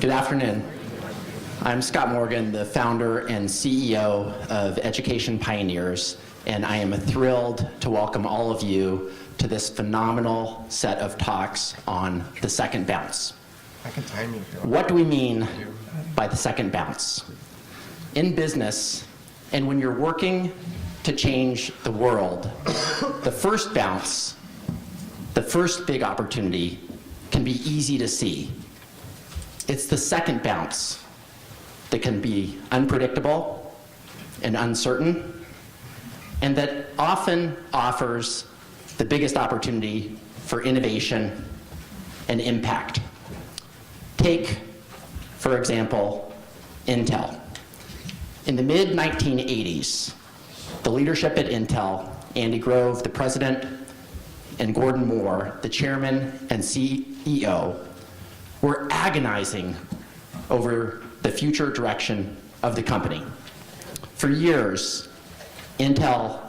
Good afternoon. I'm Scott Morgan, the founder and CEO of Education Pioneers, and I am thrilled to welcome all of you to this phenomenal set of talks on the second bounce. I can time you if you want. What do we mean by the second bounce? In business, and when you're working to change the world, the first bounce, the first big opportunity, can be easy to see. It's the second bounce that can be unpredictable and uncertain, and that often offers the biggest opportunity for innovation and impact. Take, for example, Intel. In the mid-1980s, the leadership at Intel, Andy Grove, the president, and Gordon Moore, the chairman and CEO, were agonizing over the future direction of the company. For years, Intel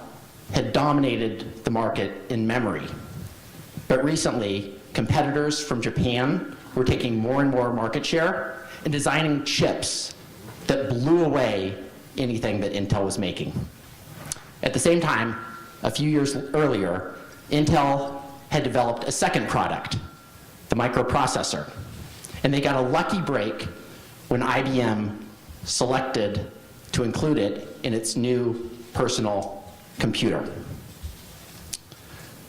had dominated the market in memory, but recently, competitors from Japan were taking more and more market share and designing chips that blew away anything that Intel was making. At the same time, a few years earlier, Intel had developed a second product, the microprocessor, and they got a lucky break when IBM selected to include it in its new personal computer.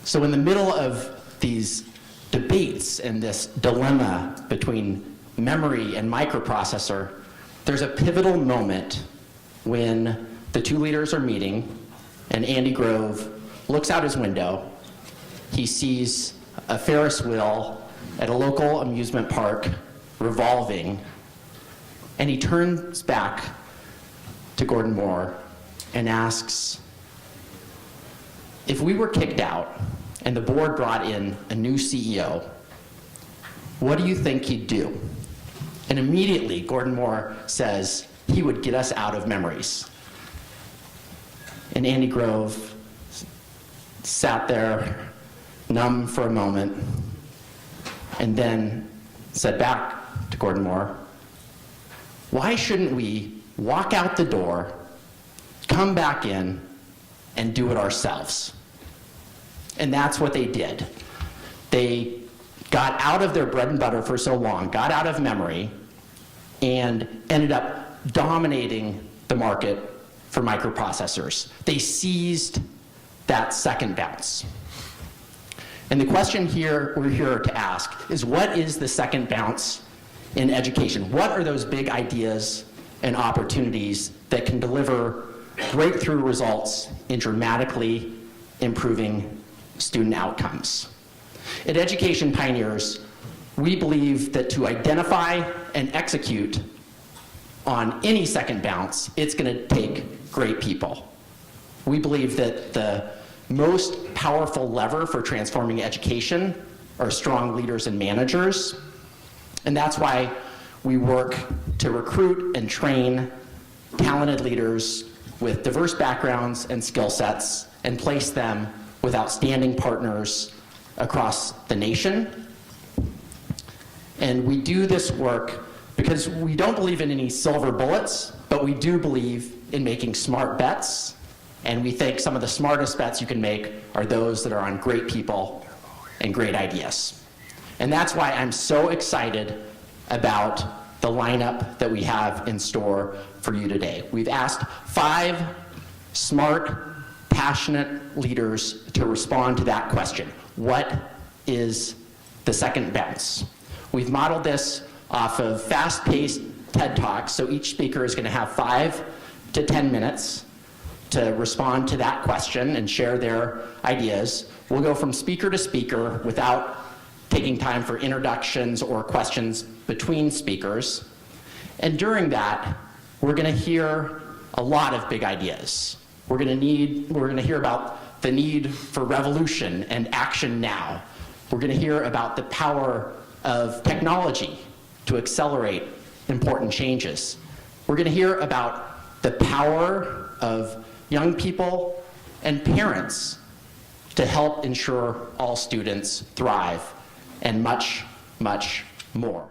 So in the middle of these debates and this dilemma between memory and microprocessor, there's a pivotal moment when the two leaders are meeting and Andy Grove looks out his window. He sees a Ferris wheel at a local amusement park revolving, and he turns back to Gordon Moore and asks, if we were kicked out and the board brought in a new CEO, what do you think he'd do? And immediately, Gordon Moore says he would get us out of memories. And Andy Grove sat there, numb for a moment, and then said back to Gordon Moore, why shouldn't we walk out the door, come back in, and do it ourselves? And that's what they did. They got out of their bread and butter for so long, got out of memory, and ended up dominating the market for microprocessors. They seized that second bounce. And the question here we're here to ask is, what is the second bounce in education? What are those big ideas and opportunities that can deliver breakthrough results in dramatically improving student outcomes? At Education Pioneers, we believe that to identify and execute on any second bounce, it's going to take great people. We believe that the most powerful lever for transforming education are strong leaders and managers, and that's why we work to recruit and train talented leaders with diverse backgrounds and skill sets and place them with outstanding partners across the nation. And we do this work because we don't believe in any silver bullets, but we do believe in making smart bets. And we think some of the smartest bets you can make are those that are on great people and great ideas. And that's why I'm so excited about the lineup that we have in store for you today. We've asked 5 smart, passionate leaders to respond to that question. What is the second bounce? We've modeled this off of fast-paced TED Talks, so each speaker is going to have 5 to 10 minutes to respond to that question and share their ideas. We'll go from speaker to speaker without taking time for introductions or questions between speakers. And during that, we're going to hear a lot of big ideas. We're going to hear about the need for revolution and action now. We're going to hear about the power of technology to accelerate important changes. We're going to hear about the power of young people and parents to help ensure all students thrive, and much, much more.